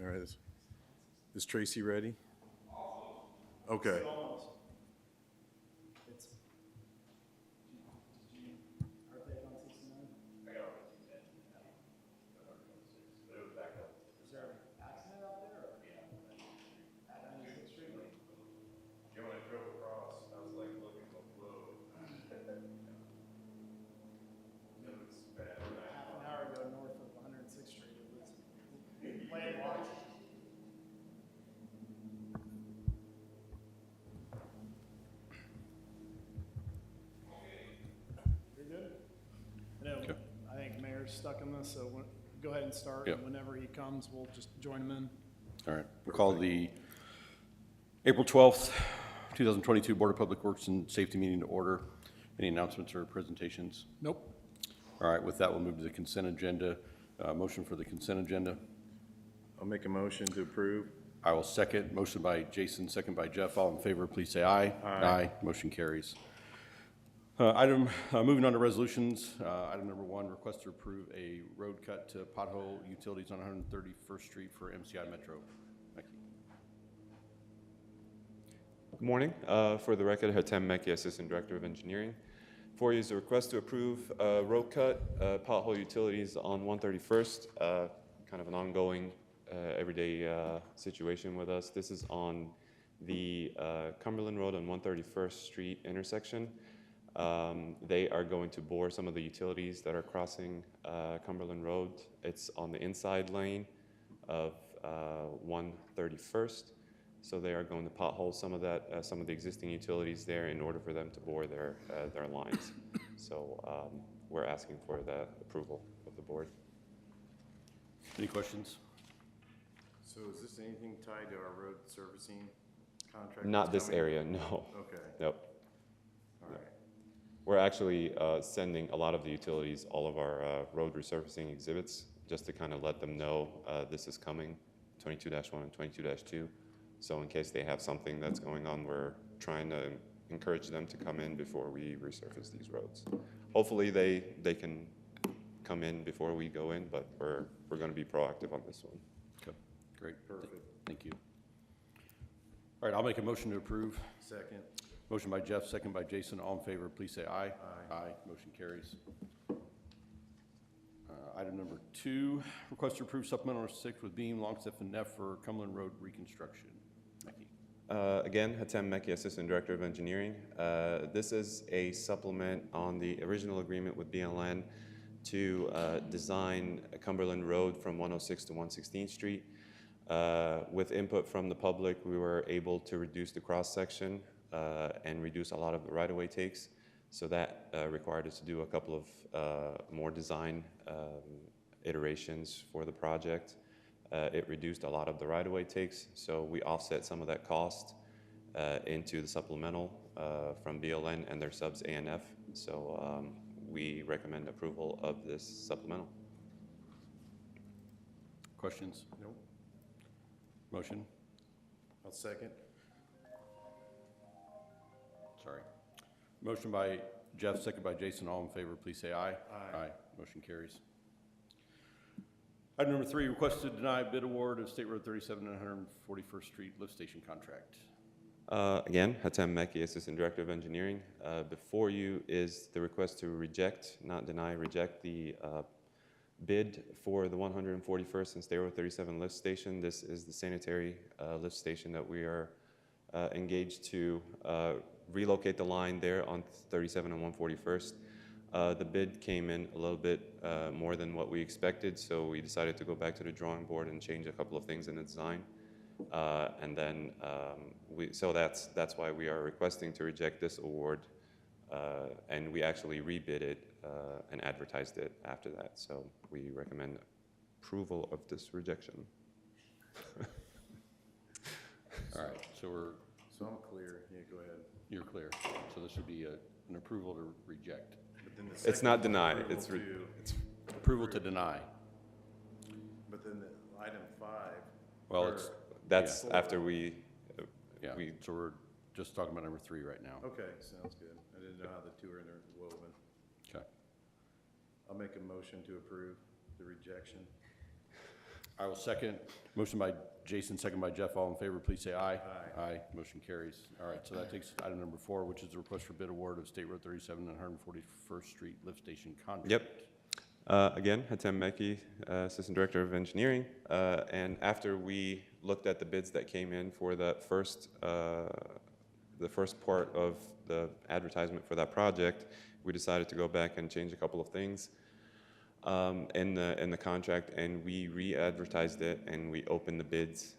All right. Is Tracy ready? Okay. I think Mayor's stuck in this, so go ahead and start. Yep. And whenever he comes, we'll just join him in. All right, we'll call the April 12th, 2022 Board of Public Works and Safety meeting to order. Any announcements or presentations? Nope. All right, with that, we'll move to the consent agenda. Motion for the consent agenda. I'll make a motion to approve. I will second. Motion by Jason, second by Jeff. All in favor, please say aye. Aye. Motion carries. Moving on to resolutions. Item number 1, request to approve a road cut to pothole utilities on 131st Street for MCI Metro. Thank you. Good morning. For the record, Hatem Meki, Assistant Director of Engineering. For you is a request to approve road cut, pothole utilities on 131st, kind of an ongoing everyday situation with us. This is on the Cumberland Road and 131st Street intersection. They are going to bore some of the utilities that are crossing Cumberland Road. It's on the inside lane of 131st. So they are going to pothole some of that, some of the existing utilities there in order for them to bore their lines. So we're asking for the approval of the board. Any questions? So is this anything tied to our road servicing contract? Not that's this coming? area, no. Okay. Nope. All right. We're actually sending a lot of the utilities all of our road resurfacing exhibits just to kind of let them know this is coming, 22-1 and 22-2. So in case they have something that's going on, we're trying to encourage them to come in before we resurface these roads. Hopefully they can come in before we go in, but we're going to be proactive on this one. Okay, great. Perfect. Thank you. All right, I'll make a motion to approve. Second. Motion by Jeff, second by Jason. All in favor, please say aye. Aye. Aye. Motion carries. Item number 2, request to approve supplemental number 6 with Beam, Longstaff, and Neff for Cumberland Road reconstruction. Meki. Again, Hatem Meki, Assistant Director of Engineering. This is a supplement on the original agreement with BLN to design Cumberland Road from 106 to 116th Street. With input from the public, we were able to reduce the cross-section and reduce a lot of the right-of-way takes. So that required us to do a couple of more design iterations for the project. It reduced a lot of the right-of-way takes, so we offset some of that cost into the supplemental from BLN and their subs ANF. So we recommend approval of this supplemental. Questions? Nope. Motion? I'll second. Sorry. Motion by Jeff, second by Jason. All in favor, please say aye. Aye. Motion carries. Item number 3, request to deny bid award of State Road 37 and 141st Street lift station contract. Again, Hatem Meki, Assistant Director of Engineering. Before you is the request to reject, not deny, reject the bid for the 141st and State Road 37 lift station. This is the sanitary lift station that we are engaged to relocate the line there on 37 and 141st. The bid came in a little bit more than what we expected, so we decided to go back to the drawing board and change a couple of things in the design. And then so that's why we are requesting to reject this award, and we actually rebid it and advertised it after that. So we recommend approval of this rejection. All right, so So I'm clear. Yeah, go ahead. you're clear. So this would be an approval to reject. But then the It's second not is denied. approval It's Approval to deny. But then the item 5. Well, or- it's, that's Yeah. after we yeah, so we're just talking about number 3 right now. Okay, sounds good. I didn't know how the two are interwoven. Okay. I'll make a motion to approve the rejection. I will second. Motion by Jason, second by Jeff. All in favor, please say aye. Aye. Motion carries. All right, so that takes item number 4, which is the request for bid award of State Road 37 and 141st Street lift station contract. Yep. Again, Hatem Meki, Assistant Director of Engineering. And after we looked at the bids that came in for the first part of the advertisement for that project, we decided to go back and change a couple of things in the contract, and we re-advertised it, and we opened the bids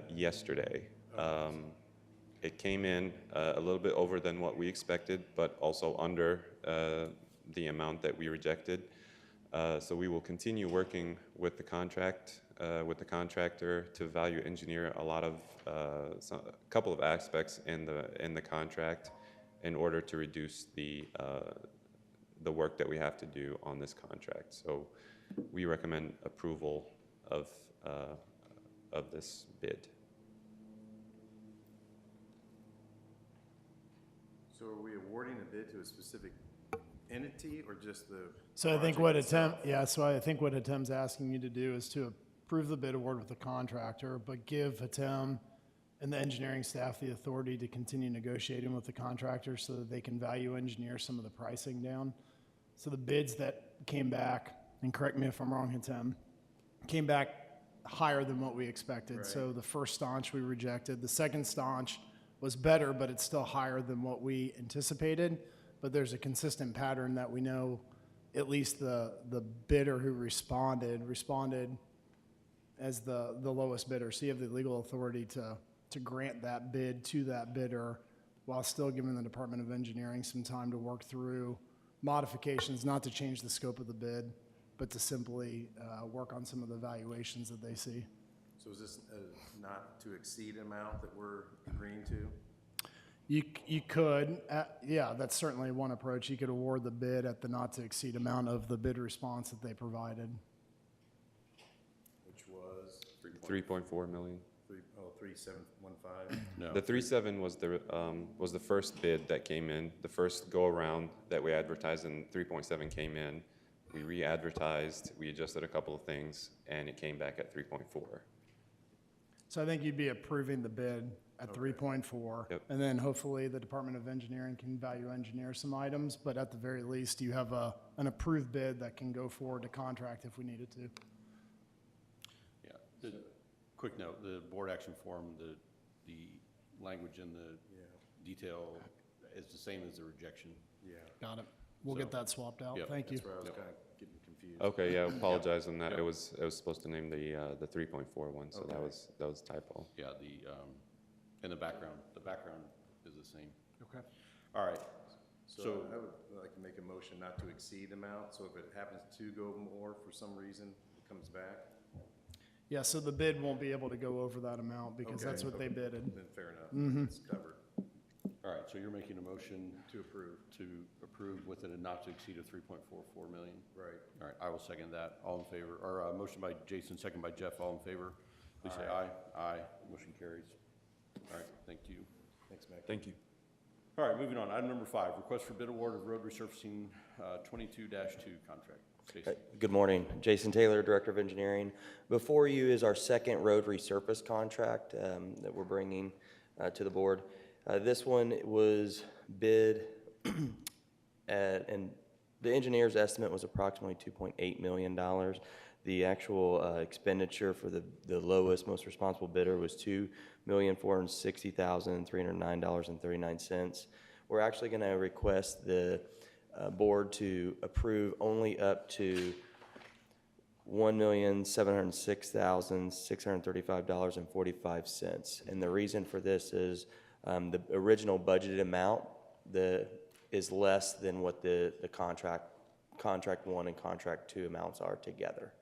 yesterday. It came in a little bit over than what we expected, but also under the amount that we rejected. So we will continue working with the contractor to value engineer a lot of a couple of aspects in the contract in order to reduce the work that we have to do on this contract. So we recommend approval of this bid. So are we awarding a bid to a specific entity or just the? So I think project what itself? so I think what Hatem's asking you to do is to approve the bid award with the contractor, but give Hatem and the engineering staff the authority to continue negotiating with the contractor so that they can value engineer some of the pricing down. So the bids that came back, and correct me if I'm wrong, Hatem, came back higher than what we expected. Right. So the first staunch we rejected. The second staunch was better, but it's still higher than what we anticipated. But there's a consistent pattern that we know at least the bidder who responded as the lowest bidder. So you have the legal authority to grant that bid to that bidder while still giving the Department of Engineering some time to work through modifications, not to change the scope of the bid, but to simply work on some of the valuations that they see. So is this a not to exceed amount that we're agreeing to? You could, yeah, that's certainly one approach. You could award the bid at the not to exceed amount of the bid response that they provided. Which was 3.4 million. 3715. No. The 3.7 was the first bid that came in, the first go around that we advertised, and 3.7 came in. We re-advertised, we adjusted a couple of things, and it came back at 3.4. So I think you'd be approving the bid at 3.4. Yep. And then hopefully the Department of Engineering can value engineer some items, but at the very least, you have an approved bid that can go forward to contract if we needed to. Yeah. Quick note, the board action form, the language in the detail is the same as the rejection. Yeah, Got it. We'll So- get that swapped out. Yep. Thank you. that's where I was Yep. kind of getting confused. Okay, yeah, apologize on that. Yep. It was supposed to name the 3.4 one, so that Okay. was typo. Yeah, and the background is the same. Okay. All right. So I would like to make a motion not to exceed amount, so if it happens to go more for some reason, it comes back. Yeah, so the bid won't be able to go over that amount because Okay, that's what they okay. bidded. Then fair enough, Mhm. it's covered. All right, so you're making a motion To approve, to approve with a not to exceed of 3.44 million. right. All right, I will second that. All in favor, or motion by Jason, second by Jeff. All in favor, please say aye. Aye. Motion carries. All right, thank you. Thanks, Mac. Thank you. All right, moving on. Item number 5, request for bid award of road resurfacing 22-2 contract. Jason. Good morning. Jason Taylor, Director of Engineering. Before you is our second road resurface contract that we're bringing to the board. This one was bid and the engineer's estimate was approximately $2.8 million. The actual expenditure for the lowest, most responsible bidder was $2,460,309.39. We're actually going to request the board to approve only up to $1,706,635.45. And the reason for this is the original budgeted amount is less than what the contract 1 and contract 2 amounts are together.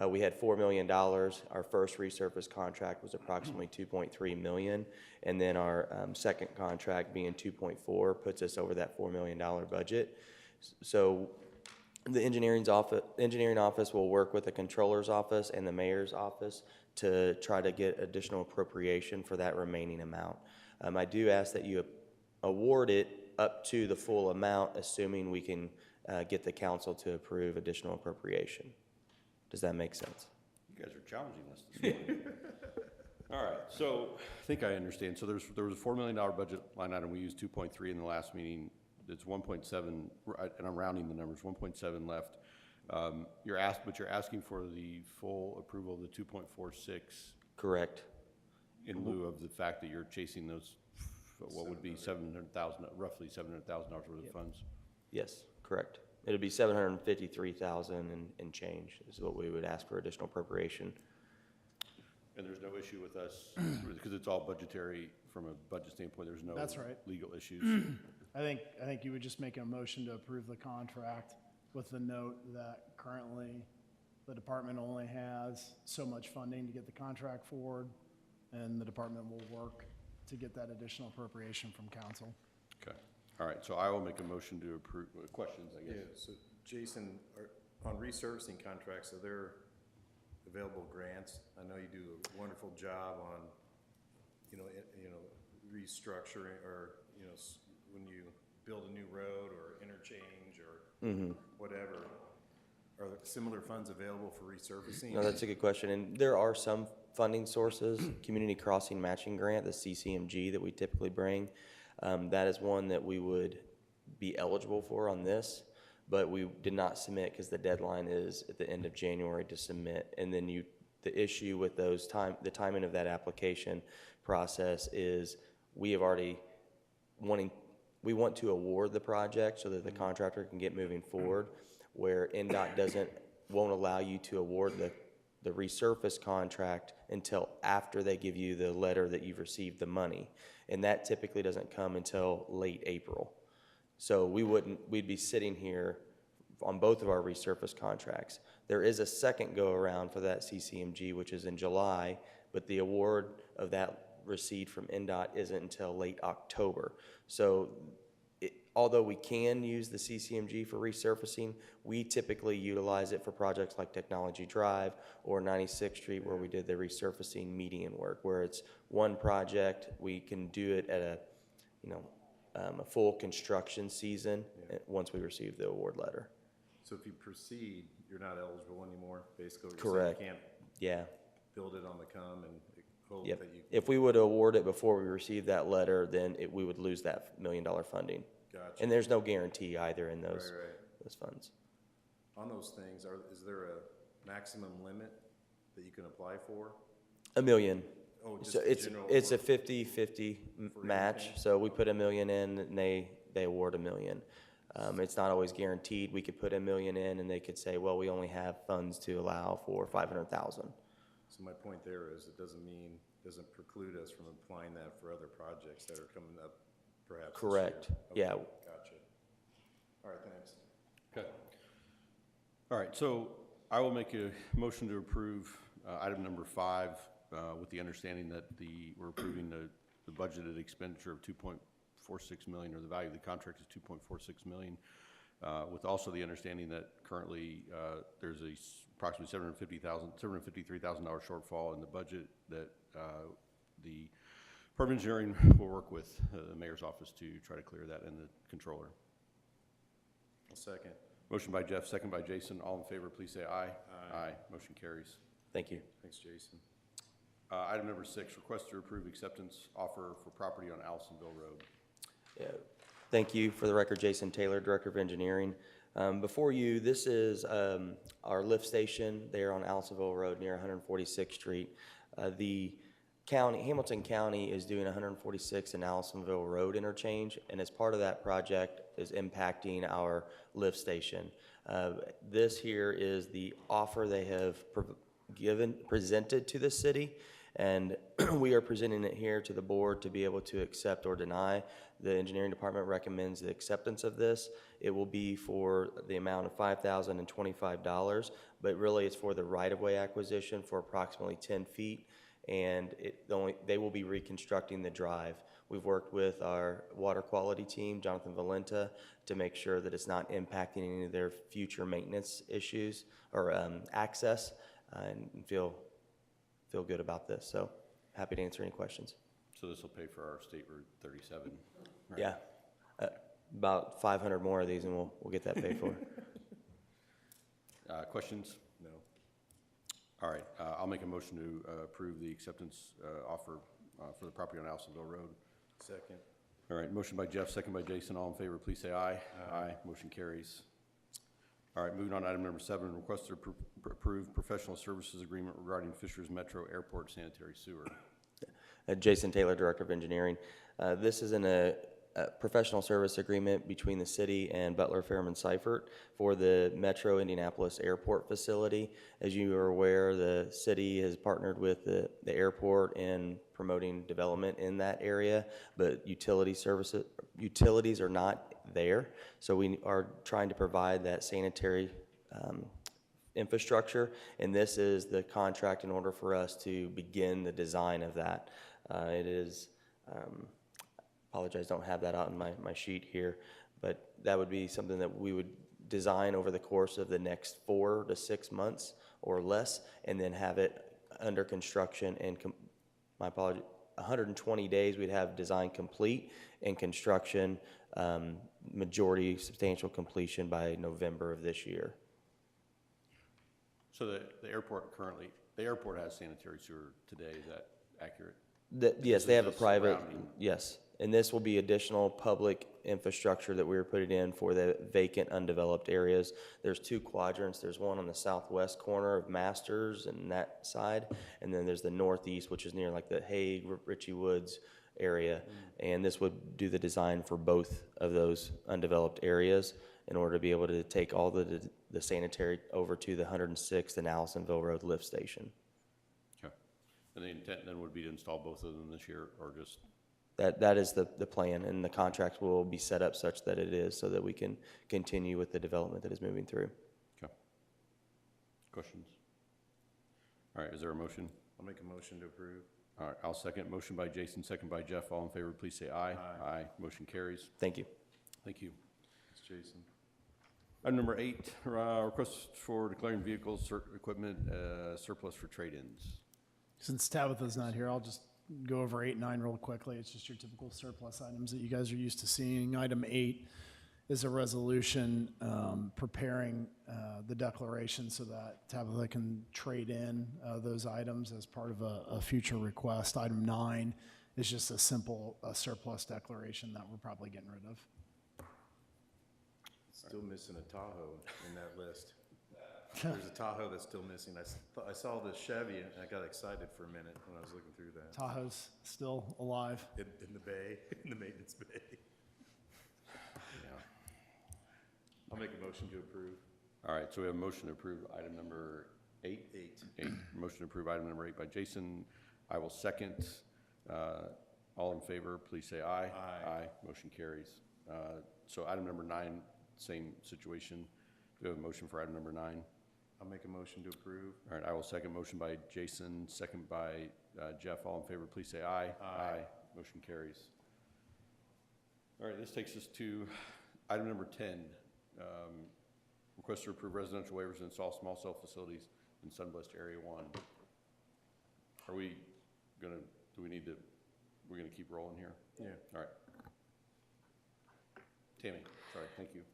We had $4 million. Our first resurface contract was approximately $2.3 million, and then our second contract being $2.4 puts us over that $4 million budget. So the engineering office will work with the controller's office and the mayor's office to try to get additional appropriation for that remaining amount. I do ask that you award it up to the full amount, assuming we can get the council to approve additional appropriation. Does that make sense? You guys are challenging us this morning. All right, so I think I understand. So there was a $4 million budget line item. We used 2.3 in the last meeting. It's 1.7, and I'm rounding the numbers, 1.7 left. You're asking for the full approval of the 2.46 Correct. in lieu of the fact that you're chasing those, what would be roughly $700,000 worth of funds. Yes, correct. It'd be 753,000 and change is what we would ask for additional appropriation. And there's no issue with us, because it's all budgetary, from a budget standpoint, there's no That's right. legal issues. I think you would just make a motion to approve the contract with the note that currently the department only has so much funding to get the contract forward, and the department will work to get that additional appropriation from council. Okay, all right, so I will make a motion to approve, questions, I Yeah, guess. so Jason, on resurfacing contracts, are there available grants? I know you do a wonderful job on, restructuring, or, when you build a new road or interchange or whatever. Are there similar funds available for resurfacing? No, that's a good question. And there are some funding sources, Community Crossing Matching Grant, the CCMG that we typically bring. That is one that we would be eligible for on this, but we did not submit because the deadline is at the end of January to submit. And then the issue with the timing of that application process is we want to award the project so that the contractor can get moving forward, where NDOT won't allow you to award the resurface contract until after they give you the letter that you've received the money. And that typically doesn't come until late April. So we'd be sitting here on both of our resurface contracts. There is a second go around for that CCMG, which is in July, but the award of that received from NDOT isn't until late October. So although we can use the CCMG for resurfacing, we typically utilize it for projects like Technology Drive or 96th Street, where we did the resurfacing median work, where it's one project. We can do it at a full construction season once we receive the award letter. So if you proceed, you're not eligible anymore, basically? Correct. You can't build it on the come and hope Yep. that you... If we would award it before we receive that letter, then we would lose that $1 million funding. Gotcha. And there's no guarantee either in those funds. On those things, is there a maximum limit that you can apply for? $1 million. Oh, just So the it's general a one? 50-50 match. anything? So we put $1 million in, and they award $1 million. It's not always guaranteed. We could put $1 million in, and they could say, well, we only have funds to allow for $500,000. So my point there is, it doesn't preclude us from applying that for other projects that are coming up perhaps this year. Correct. Okay, Yeah. Gotcha. All right, thanks. Okay. All right, so I will make a motion to approve item number 5 with the understanding that we're approving the budgeted expenditure of $2.46 million, or the value of the contract is $2.46 million, with also the understanding that currently there's approximately $753,000 shortfall in the budget that the Department of Engineering will work with the mayor's office to try to clear that, and the controller. I'll second. Motion by Jeff, second by Jason. All in favor, please say aye. Aye. Motion carries. Thank you. Thanks, Jason. Item number 6, request to approve acceptance offer for property on Allisonville Road. Yeah. Thank you. For the record, Jason Taylor, Director of Engineering. Before you, this is our lift station there on Allisonville Road near 146th Street. Hamilton County is doing 146th and Allisonville Road interchange, and as part of that project is impacting our lift station. This here is the offer they have presented to the city, and we are presenting it here to the board to be able to accept or deny. The engineering department recommends the acceptance of this. It will be for the amount of $5,025, but really it's for the right-of-way acquisition for approximately 10 feet, and they will be reconstructing the drive. We've worked with our water quality team, Jonathan Valenta, to make sure that it's not impacting any of their future maintenance issues or access, and feel good about this. So happy to answer any questions. So this will pay for our State Route 37. Right? Yeah, about 500 more of these, and we'll get that paid for. Questions? No. All right, I'll make a motion to approve the acceptance offer for the property on Allisonville Road. Second. All right, motion by Jeff, second by Jason. All in favor, please say aye. Aye. Motion carries. All right, moving on to item number 7, request to approve professional services agreement regarding Fishers Metro Airport sanitary sewer. Jason Taylor, Director of Engineering. This is a professional service agreement between the city and Butler Fairman Seifert for the Metro Indianapolis Airport facility. As you are aware, the city has partnered with the airport in promoting development in that area, but utilities are not there. So we are trying to provide that sanitary infrastructure, and this is the contract in order for us to begin the design of that. It is, apologize, don't have that out in my sheet here, but that would be something that we would design over the course of the next 4 to 6 months or less, and then have it under construction and, my apology, 120 days we'd have design complete and construction majority substantial completion by November of this year. So the airport has sanitary sewer today, is that accurate? Yes, they have a This is private, surrounding. yes. And this will be additional public infrastructure that we are putting in for the vacant, undeveloped areas. There's 2 quadrants. There's one on the southwest corner of Masters and that side, and then there's the northeast, which is near like the Hague, Ritchie Woods area. And this would do the design for both of those undeveloped areas in order to be able to take all the sanitary over to the 106th and Allisonville Road lift station. Okay. And the intent then would be to install both of them this year, or just? That is the plan, and the contract will be set up such that it is, so that we can continue with the development that is moving through. Okay. Questions? All right, is there a motion? I'll make a motion to approve. All right, I'll second. Motion by Jason, second by Jeff. All in favor, please say aye. Aye. Aye. Motion carries. Thank you. Thank you. It's Jason. Item number 8, request for declaring vehicles, equipment surplus for trade-ins. Since Tabitha's not here, I'll just go over 8 and 9 real quickly. It's just your typical surplus items that you guys are used to seeing. Item 8 is a resolution preparing the declaration so that Tabitha can trade in those items as part of a future request. Item 9 is just a simple surplus declaration that we're probably getting rid of. Still missing a Tahoe in that list. There's a Tahoe that's still missing. I saw the Chevy and I got excited for a minute when I was looking through that. Tahoe's still alive. In the bay, in the maintenance bay. Yeah. I'll make a motion to approve. All right, so we have a motion to approve item number 8. 8. Motion to approve item number 8 by Jason. I will second. All in favor, please say aye. Aye. Aye. Motion carries. So item number 9, same situation. Do we have a motion for item number 9? I'll make a motion to approve. All right, I will second. Motion by Jason, second by Jeff. All in favor, please say aye. Aye. Motion carries. All right, this takes us to item number 10. Request to approve residential waivers to install small cell facilities in Sunblessed Area 1. Are we gonna, we're gonna keep rolling here? Yeah. All right. Tammy, sorry, thank you.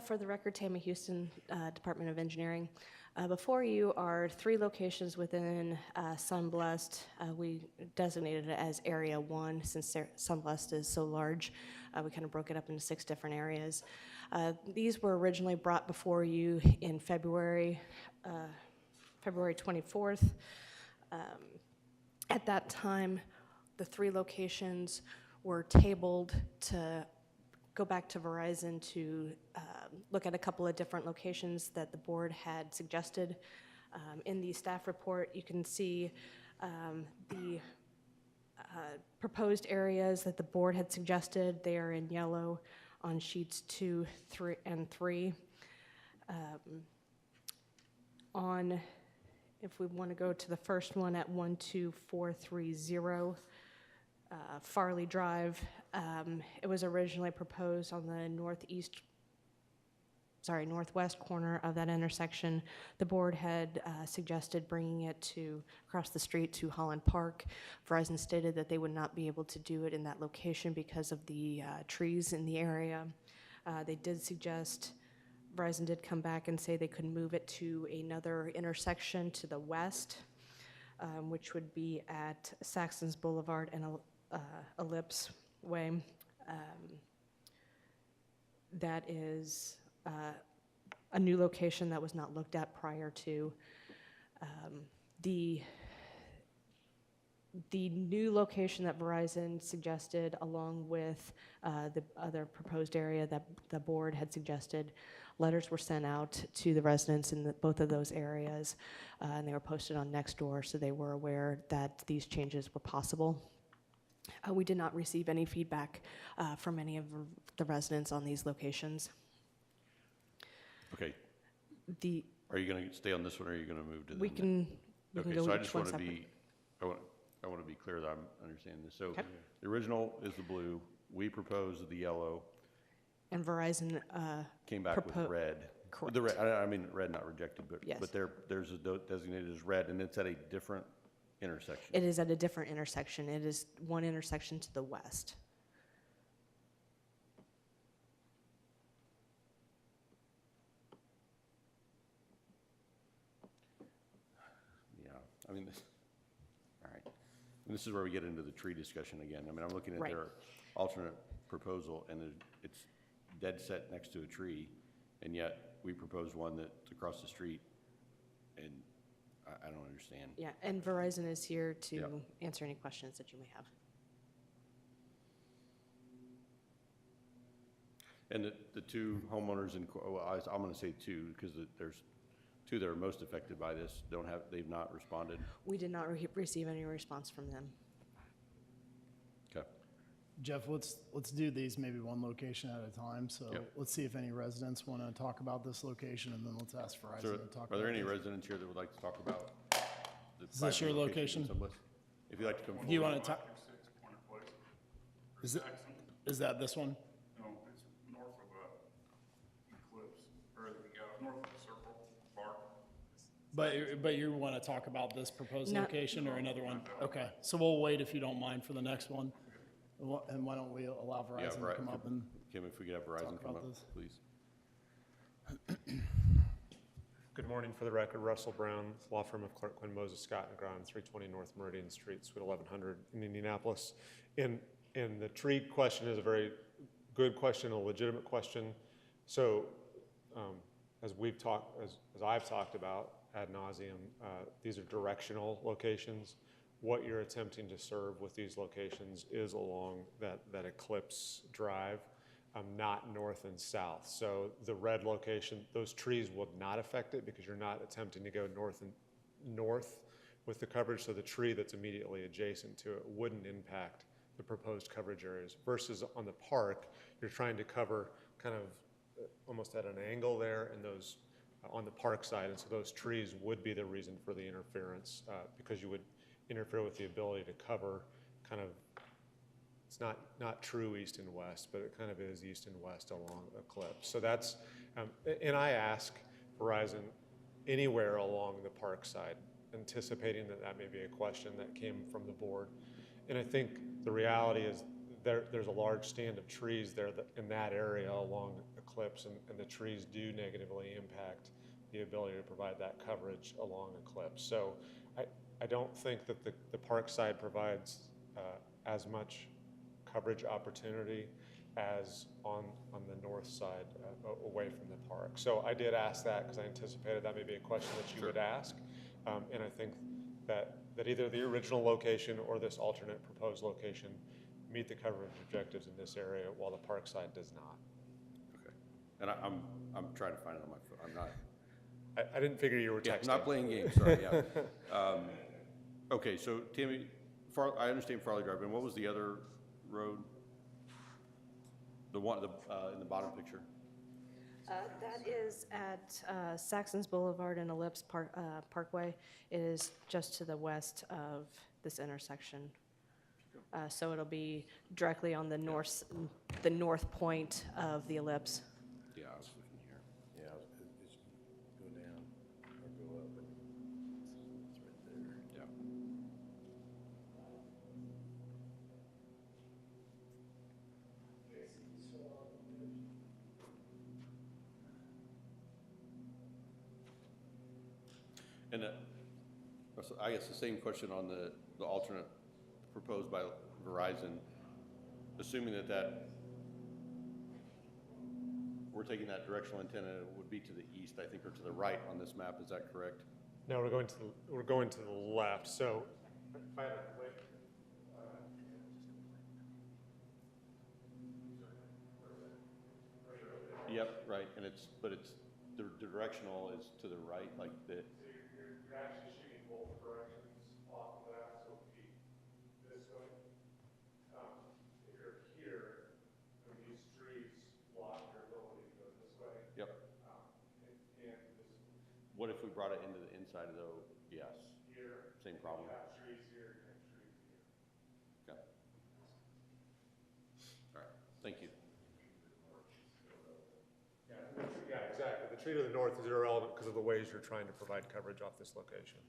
For the record, Tammy Houston, Department of Engineering. Before you are 3 locations within Sunblessed. We designated it as Area 1 since Sunblessed is so large. We kind of broke it up into 6 different areas. These were originally brought before you in February 24th. At that time, the 3 locations were tabled to go back to Verizon to look at a couple of different locations that the board had suggested. In the staff report, you can see the proposed areas that the board had suggested. They are in yellow on sheets 2, 3, and 3. If we want to go to the first one at 12430, Farley Drive. It was originally proposed on the northwest corner of that intersection. The board had suggested bringing it to across the street to Holland Park. Verizon stated that they would not be able to do it in that location because of the trees in the area. They did suggest Verizon did come back and say they could move it to another intersection to the west, which would be at Saxon's Boulevard and Ellipse Way. That is a new location that was not looked at prior to. The new location that Verizon suggested, along with the other proposed area that the board had suggested, letters were sent out to the residents in both of those areas, and they were posted on Nextdoor, so they were aware that these changes were possible. We did not receive any feedback from any of the residents on these locations. Okay. The Are you going to stay on this one, or are you going to move to the we next? can Okay, go so I each just one want to separate. be, I want to be clear that I'm understanding this. So Okay. the original is the blue, we proposed the yellow, And Verizon, came back with red. Correct. The red, I mean, red, not rejected, Yes. but there's a designated as red, and it's at a different intersection. it is at a different intersection. It is one intersection to the west. Yeah, I mean, all right. And this is where we get into the tree discussion again. I mean, I'm looking at Right. their alternate proposal, and it's dead set next to a tree, and yet we proposed one that's across the street, and I don't understand. Yeah, and Verizon is here to Yeah. answer any questions that you may have. And the two homeowners in, well, I'm gonna say two, because there's two that are most affected by this, they've not responded. We did not receive any response from them. Okay. Jeff, let's do these maybe one location at a time. So Yep. let's see if any residents want to talk about this location, and then let's ask Verizon So, to talk about are there any this. residents here that would like to talk about? the Is this your five-year location? in Sunbluff? If you'd like to come forward. Do you want to talk? Is that this one? No, it's north of Eclipse, or north of Circle Park. But you want to talk about this proposed No. location or another one? Okay, so we'll wait if you don't mind for the next one. And why don't we allow Yeah, Verizon to come up and, Kim, if we could have Verizon talk come about up, this. please. Good morning. For the record, Russell Brown, law firm of Clark Quinn, Moses, Scott & Graham, 320 North Meridian Street, Suite 1100 in Indianapolis. And the tree question is a very good question, a legitimate question. So as I've talked about ad nauseum, these are directional locations. What you're attempting to serve with these locations is along that Eclipse Drive, not north and south. So the red location, those trees will not affect it because you're not attempting to go north with the coverage. So the tree that's immediately adjacent to it wouldn't impact the proposed coverage areas. Versus on the park, you're trying to cover kind of almost at an angle there, and those on the park side. And so those trees would be the reason for the interference because you would interfere with the ability to cover kind of, it's not true east and west, but it kind of is east and west along Eclipse. So that's, and I ask Verizon anywhere along the park side, anticipating that may be a question that came from the board. And I think the reality is there's a large stand of trees there in that area along Eclipse, and the trees do negatively impact the ability to provide that coverage along Eclipse. So I don't think that the park side provides as much coverage opportunity as on the north side away from the park. So I did ask that because I anticipated that may be a question that you would ask. And I think that either the original location or this alternate proposed location meet the coverage objectives in this area while the park side does not. Okay. And I'm trying to find it on my phone. I'm not. I didn't figure you were Yeah, texting. not playing games, sorry, yeah. Okay, so Tammy, I understand Farley Drive, and what was the other road? The one, in the bottom picture? That is at Saxon's Boulevard and Ellipse Parkway. It is just to the west of this intersection. So it'll be directly on the north point of the Ellipse. Yeah, I was looking here. Yeah, it's go down or go up, and it's right there. Yeah. And so I guess the same question on the alternate proposed by Verizon, assuming that we're taking that directional antenna, it would be to the east, I think, or to the right on this map, is that correct? No, we're going to the left, so if I had a click, Yep, right, and the directional is to the right, like the, you're actually shooting both directions off of that, so it would be this way. If you're here, I mean, these trees block your ability to go this way. yep. And this What if we brought it into the inside though? Yes, here, same problem. you have trees here, you have trees here. Okay. All right, thank you. Yeah, exactly. The tree to the north is irrelevant because of the ways you're trying to provide coverage off this location.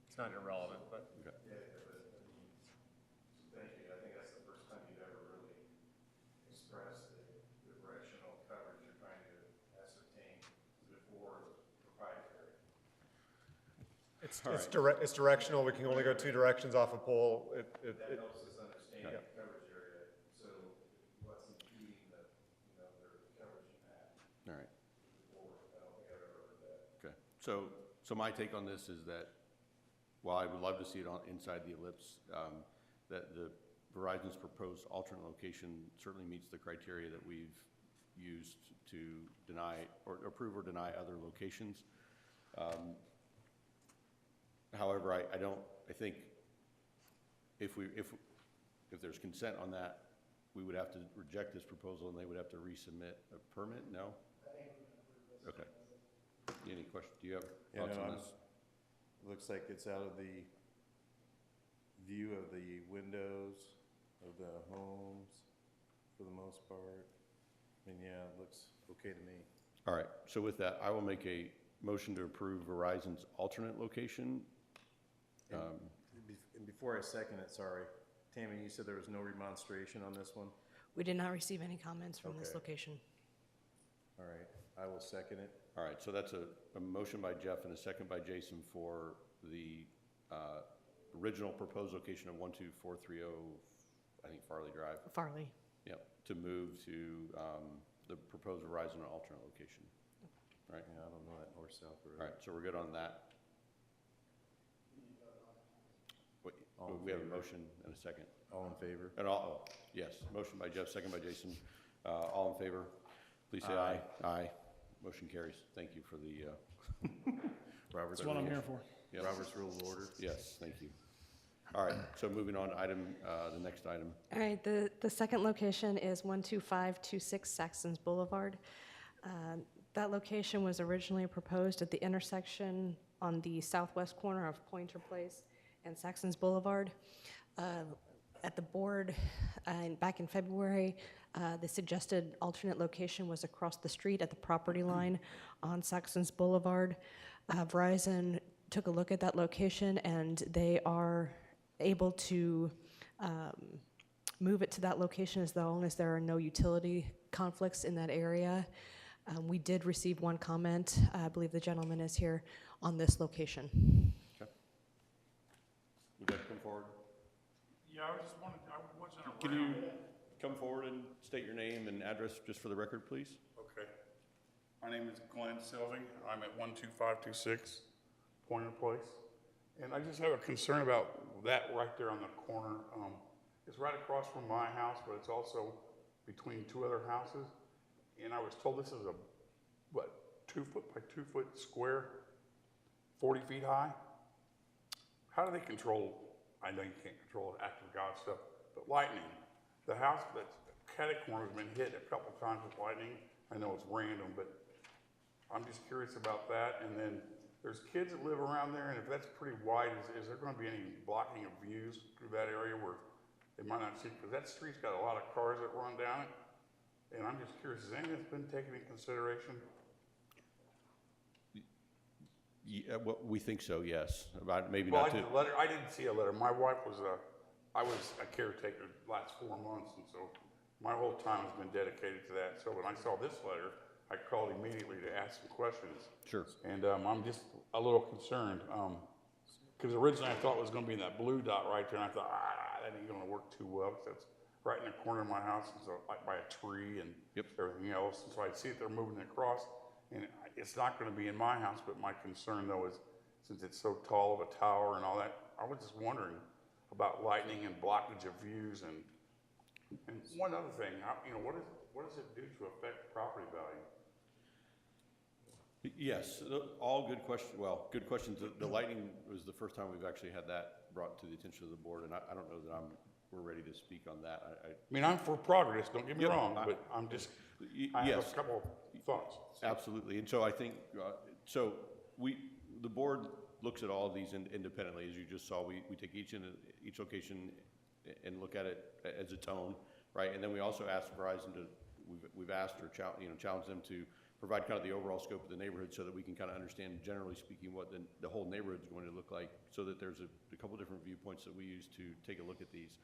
It's not irrelevant, but. Okay. Thank you. I think that's the first time you've ever really expressed the directional coverage you're trying to ascertain before proprietary. It's directional. We can only go two directions off a pole. That helps us understand the coverage area, so what's impeding the coverage you have All right. before. I don't think I've ever heard that. Okay, so my take on this is that, while I would love to see it on, inside the ellipse, that the Verizon's proposed alternate location certainly meets the criteria that we've used to deny, or approve or deny other locations. However, I think if there's consent on that, we would have to reject this proposal and they would have to resubmit a permit, no? Okay. Any questions? Do you have thoughts on this? Looks like it's out of the view of the windows of the homes for the most part. I mean, yeah, it looks okay to me. All right, so with that, I will make a motion to approve Verizon's alternate location. And before I second it, sorry, Tammy, you said there was no remonstration on this one? We did not receive any comments from this Okay. location. All right, I will second it. All right, so that's a motion by Jeff and a second by Jason for the original proposed location of 12430, I think Farley Drive. Farley. Yep, to move to the proposed Verizon alternate location. Right. Yeah, I don't know that north-south road. All right, so we're good on that. Wait, All in we have a favor? motion and a second. All in favor? And all, yes, motion by Jeff, second by Jason. All in favor, please say aye. Aye. Motion carries. Thank you for the, Robert's That's what I'm here for. yes. Robert's Rule of Order. Yes, thank you. All right, so moving on, the next item. All right, the second location is 12526 Saxons Boulevard. That location was originally proposed at the intersection on the southwest corner of Pointer Place and Saxons Boulevard. At the board, back in February, the suggested alternate location was across the street at the property line on Saxons Boulevard. Verizon took a look at that location and they are able to move it to that location as long as there are no utility conflicts in that area. We did receive one comment, I believe the gentleman is here, on this location. Okay. Would you like to come forward? Yeah, I just wanted, I wasn't around. Can you come forward and state your name and address just for the record, please? Okay. My name is Glenn Selving. I'm at 12526 Pointer Place. And I just have a concern about that right there on the corner. It's right across from my house, but it's also between two other houses. And I was told this is a, 2 foot by 2 foot square, 40 feet high. How do they control, I know you can't control act of God stuff, but lightning. The house that's catty corner has been hit a couple times with lightning. I know it's random, but I'm just curious about that. And then there's kids that live around there, and if that's pretty wide, is there gonna be any blocking of views through that area where they might not see? Because that street's got a lot of cars that run down it. And I'm just curious, has any of this been taken into consideration? Yeah, well, we think so, yes. About maybe Well, not to. I didn't see a letter. My wife was I was a caretaker the last 4 months, and so my whole time has been dedicated to that. So when I saw this letter, I called immediately to ask ask some questions. Sure. And I'm just a little concerned, because originally I thought it was gonna be in that blue dot right there, and I thought, that ain't gonna work too well, because that's right in the corner of my house, and so like by a tree and Yep. everything else, and so I see it, they're moving it across, and it's not gonna be in my house, but my concern though is, since it's so tall of a tower and all that, I was just wondering about lightning and blockage of views, and one other thing, what does it do to affect property value? Yes, all good questions. Well, good questions. The lighting was the first time we've actually had that brought to the attention of the board, and I don't know that we're ready to speak on that. I mean, I'm for progress, don't get me Yep, wrong, but I have yes. a couple thoughts. Absolutely, and so I think, the board looks at all of these independently, as you just saw. We take each location and look at it as its own, right? And then we also ask Verizon we've asked or challenged them to provide kind of the overall scope of the neighborhood so that we can kind of understand, generally speaking, what the whole neighborhood is going to look like, so that there's a couple different viewpoints that we use to take a look at these.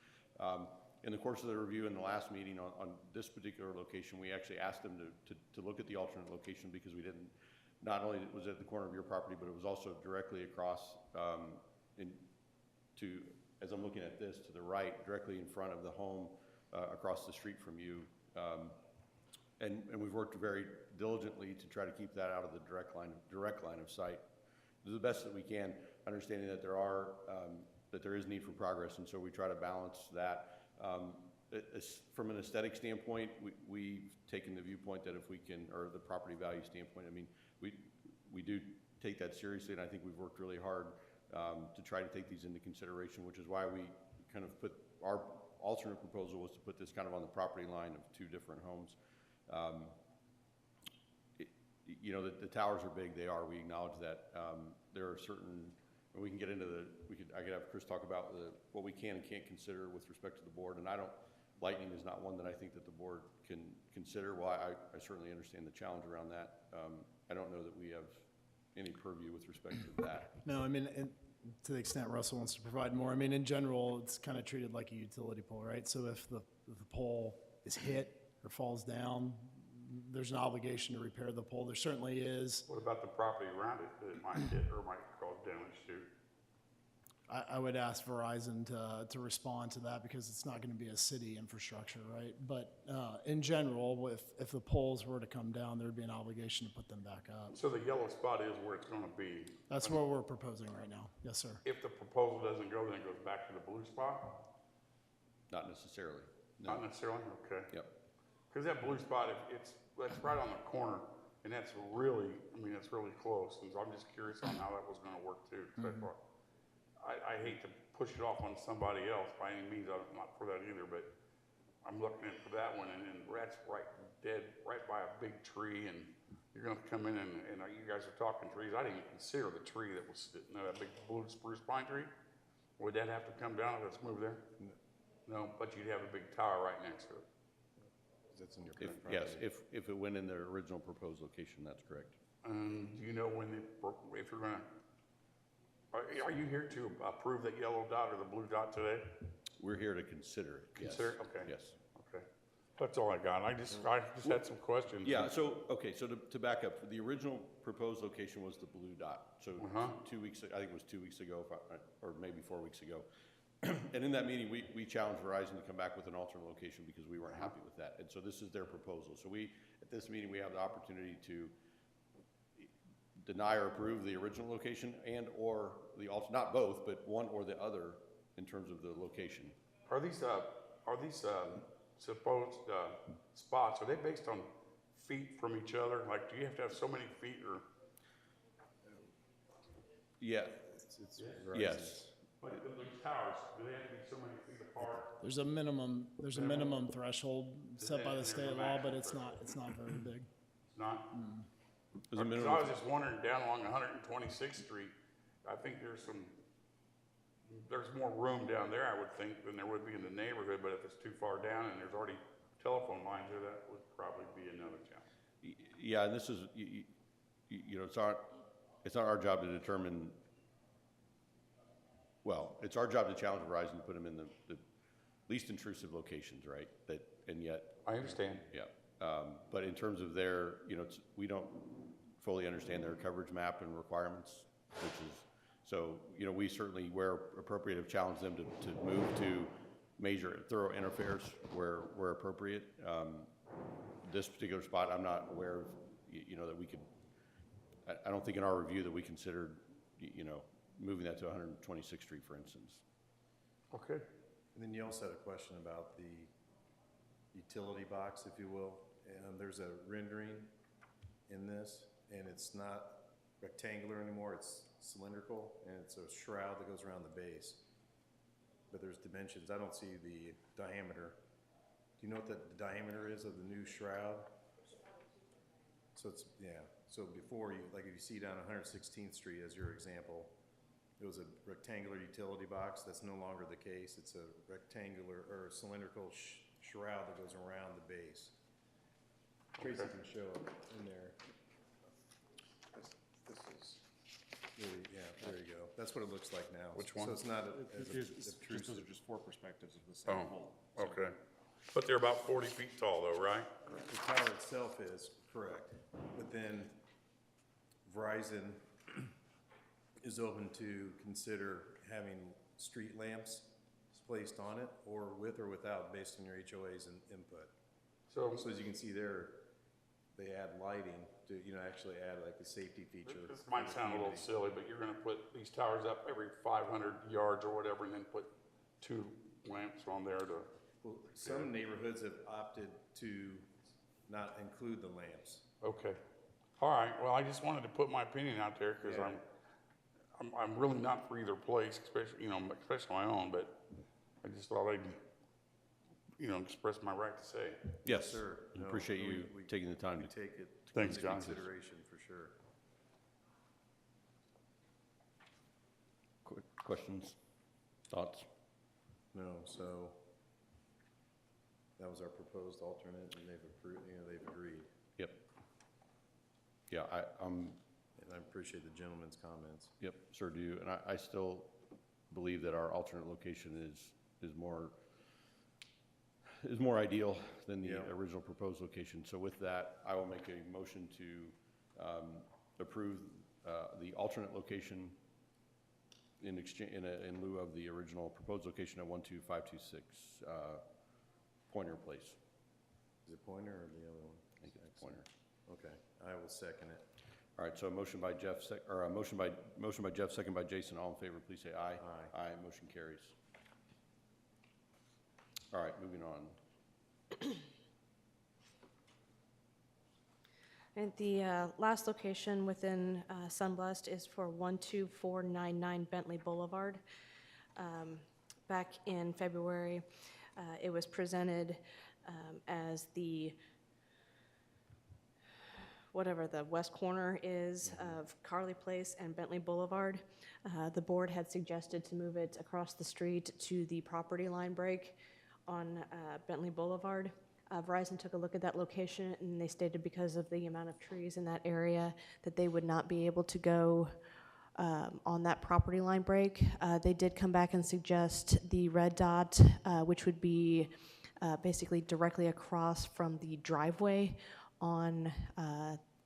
In the course of the review in the last meeting on this particular location, we actually asked them to look at the alternate location, because we didn't, not only was it at the corner of your property, but it was also directly across as I'm looking at this, to the right, directly in front of the home across the street from you. And we've worked very diligently to try to keep that out of the direct line of sight, do the best that we can, understanding that there is need for progress, and so we try to balance that. From an aesthetic standpoint, we've taken the viewpoint that if we can, or the property value standpoint, I mean, we do take that seriously, and I think we've worked really hard to try to take these into consideration, which is why we kind of put our alternate proposal was to put this kind of on the property line of two different homes. The towers are big, they are, we acknowledge that. There are certain, and we can get into I could have Chris talk about what we can and can't consider with respect to the board, and lightning is not one that I think that the board can consider. Well, I certainly understand the challenge around that. I don't know that we have any purview with respect to that. No, I mean, to the extent Russell wants to provide more, I mean, in general, it's kind of treated like a utility pole, right? So if the pole is hit or falls down, there's an obligation to repair the pole. There certainly is. What about the property around it that it might hit or might cause damage to? I would ask Verizon to respond to that, because it's not going to be a city infrastructure, right? But in general, if the poles were to come down, there'd be an obligation to put them back up. So the yellow spot is where it's gonna be. That's what we're proposing right now. Yes, sir. If the proposal doesn't go, then it goes back to the blue spot? Not necessarily. No. Not necessarily, okay. Yep. Because that blue spot, that's right on the corner, and that's really close, and so I'm just curious on how that was gonna work too. 'Cause I hate to push it off on somebody else by any means, I'm not for that either, but I'm looking at for that one, and then that's right by a big tree, and you're gonna come in and you guys are talking trees, I didn't even consider the tree that was sitting there, that big blue spruce pine tree. Would that have to come down if it's moved there? No, but you'd have a big tower right next to it. That's in your current property. Yes, if it went in the original proposed location, that's correct. Do you know if you're gonna, are you here to approve that yellow dot or the blue dot today? We're here to consider it, yes. Consider it? Okay. Yes. Okay. That's all I got. I just had some questions. Yeah, so to back up, the original proposed location was the blue dot. So 2 weeks, I think it was 2 weeks ago, or maybe 4 weeks ago. And in that meeting, we challenged Verizon to come back with an alternate location because we weren't happy with that. And so this is their proposal. So at this meeting, we have the opportunity to deny or approve the original location and or the alternate, not both, but one or the other in terms of the location. Are these supposed spots, are they based on feet from each other? Like, do you have to have so many feet or? Yeah. It's Yes. Like the towers, do they have to be so many feet apart? There's a minimum threshold set by the state law, but it's not very big. It's not? There's a Because minimum. I was just wondering, down along 126th Street, I think there's more room down there, I would think, than there would be in the neighborhood, but if it's too far down and there's already telephone lines there, that would probably be another challenge. Yeah, and this is, it's not our job to determine, well, it's our job to challenge Verizon to put them in the least intrusive locations, right? And yet, I understand. yeah. But in terms of their, we don't, fully understand their coverage map and requirements, which is, so, you know, we certainly, where appropriate, have challenged them to move to major thorough interfares where appropriate. This particular spot, I'm not aware of, you know, that we could, I don't think in our review that we considered, you know, moving that to 126th Street, for instance. Okay. And then you also had a question about the utility box, if you will. And there's a rendering in this, and it's not rectangular anymore, it's cylindrical, and it's a shroud that goes around the base. But there's dimensions. I don't see the diameter. Do you know what the diameter is of the new shroud? So it's, yeah, so before you, like if you see down 116th Street as your example, it was a rectangular utility box. That's no longer the case. It's a rectangular or cylindrical shroud that goes around the base. Tracy can show it in there. This is really, yeah, there you go. That's what it looks like now. Which one? So it's not as Those obtrusive. are just four perspectives of the same hole. Okay. But they're about 40 feet tall though, right? The tower itself is correct, but then Verizon is open to consider having street lamps placed on it, or with or without, based on your HOA's and input. So So as you can see there, they add lighting to, you know, actually add like a safety feature. this might sound a little silly, but you're gonna put these towers up every 500 yards or whatever, and then put 2 lamps on there to, Well, some neighborhoods have opted to not include the lamps. okay. All right, well, I just wanted to put my opinion out there, because Yeah. I'm really not for either place, especially, you know, especially my own, but I just thought I'd, you know, express my right to say. Yes, Sir, no, appreciate you taking the time We to. take it Thanks, into guys. consideration for sure. Quick questions, thoughts? No, so that was our proposed alternate, and they've approved, you know, they've agreed. Yep. Yeah, And I appreciate the gentleman's comments. yep, sure do. And I still believe that our alternate location is more ideal than the Yeah. original proposed location. So with that, I will make a motion to approve the alternate location in exchange, in lieu of the original proposed location at 12526 Pointer Place. Is it Pointer or the other one? I think it's Pointer. Okay, I will second it. All right, so a motion by Jeff, motion by Jeff, second by Jason. All in favor, please say aye. Aye. Aye, motion carries. All right, moving on. And the last location within Sunblest is for 12499 Bentley Boulevard. Back in February, it was presented as the, whatever the west corner is of Carly Place and Bentley Boulevard. The board had suggested to move it across the street to the property line break on Bentley Boulevard. Verizon took a look at that location, and they stated because of the amount of trees in that area that they would not be able to go on that property line break. They did come back and suggest the red dot, which would be basically directly across from the driveway on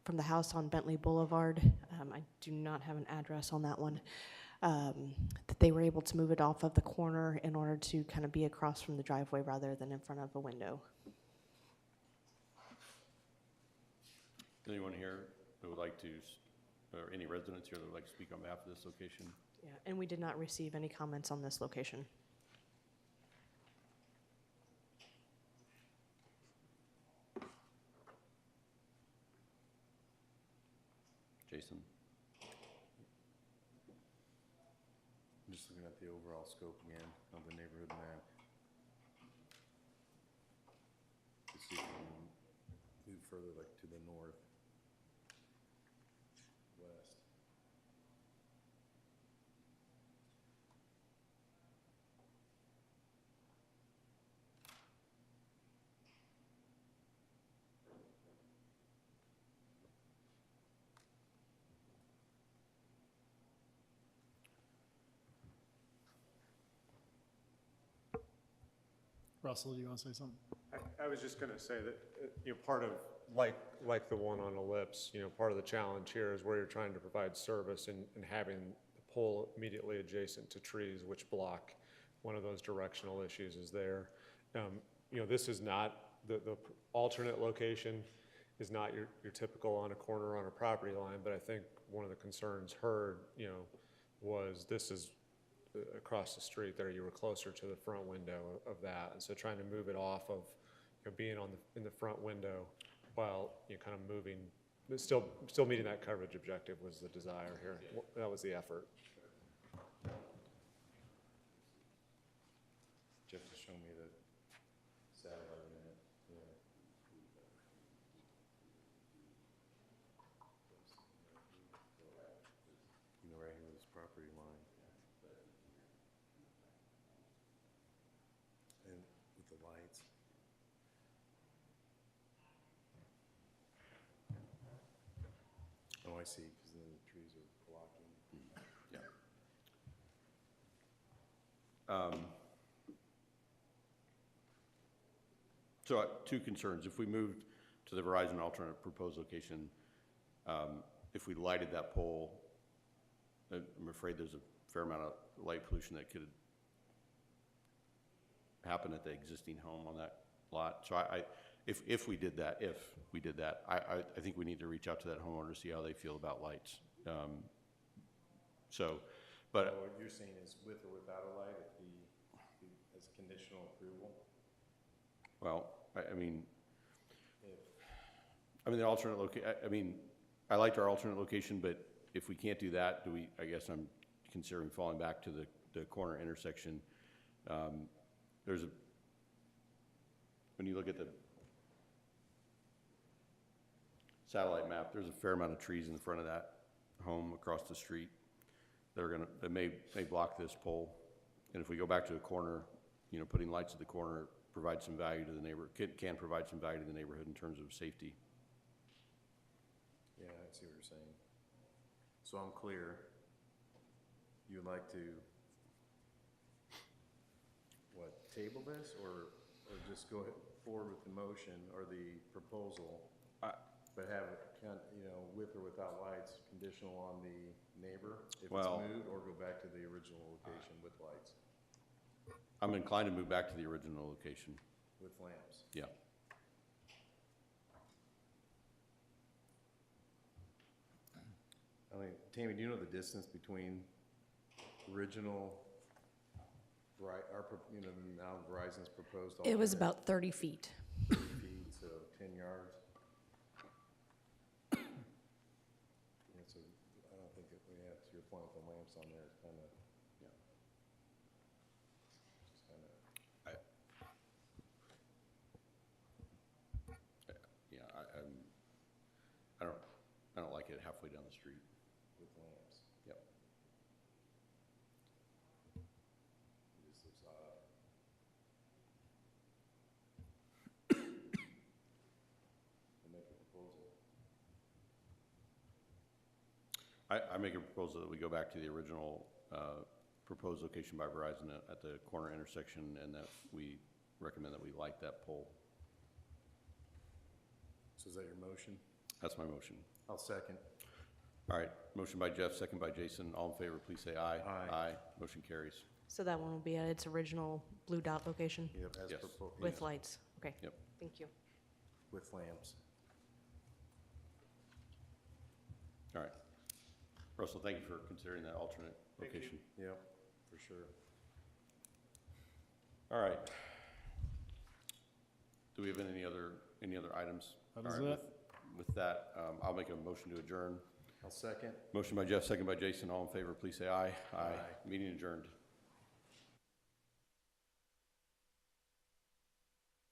from the house on Bentley Boulevard. I do not have an address on that one. That they were able to move it off of the corner in order to kind of be across from the driveway rather than in front of a window. Is anyone here that would like to, or any residents here that would like to speak on behalf of this location? Yeah, and we did not receive any comments on this location. Jason? I'm just looking at the overall scope again of the neighborhood map. To see if we can move further, like to the north, west. Russell, do you want to say something? I was just going to say that, you know, part of like the one on Ellipse, part of the challenge here is where you're trying to provide service and having the pole immediately adjacent to trees which block one of those directional issues is there. This is not, the alternate location is not your typical on a corner on a property line, but I think one of the concerns heard, was this is across the street there, you were closer to the front window of that. And so trying to move it off of being in the front window while kind of moving, but still meeting that coverage objective was the desire here. That was the effort. Jeff just showed me the satellite in it. Yeah. Right here, this property line. And with the lights. Oh, I see, because then the trees are blocking. Yeah. So two concerns. If we moved to the Verizon alternate proposed location, if we lighted that pole, I'm afraid there's a fair amount of light pollution that could happen at the existing home on that lot. So if we did that, I think we need to reach out to that homeowner to see how they feel about lights. So what you're saying is with or without a light, as conditional approval? Well, I mean, the alternate I liked our alternate location, but if we can't do that, I guess I'm considering falling back to the corner intersection. When you look at the satellite map, there's a fair amount of trees in the front of that home across the street that may block this pole. And if we go back to the corner, putting lights at the corner provides some value to the neighbor, can provide some value to the neighborhood in terms of safety. Yeah, I see what you're saying. So I'm clear. You'd like to, table this or just go forward with the motion or the proposal, but have it with or without lights, conditional on the neighbor if it's moved, or go back to the original location with lights? I'm inclined to move back to the original location. With lamps? Yeah. Tammy, do you know the distance between original, now Verizon's proposed? It was alternate? about 30 feet. 30 feet, so 10 yards. Yeah, so I don't think that we have, to your point with the lamps on there, it's kind of, just kind of. I don't like it halfway down the street. With lamps. Yep. It just looks odd. We'll make a proposal. I make a proposal that we go back to the original proposed location by Verizon at the corner intersection, and that we recommend that we light that pole. So is that your motion? That's my motion. I'll second. All right, motion by Jeff, second by Jason. All in favor, please say aye. Aye. Aye. Motion carries. So that one will be at its original blue dot location Yep, as Yes. proposed. with lights. Okay. Yep. Thank you. With lamps. All right. Russell, thank you for considering that alternate Thank you. location. Yep, for sure. All right. Do we have any other items? That All is right, it. With that, I'll make a motion to adjourn. I'll second. Motion by Jeff, second by Jason. All in favor, please say aye. Aye. Meeting adjourned.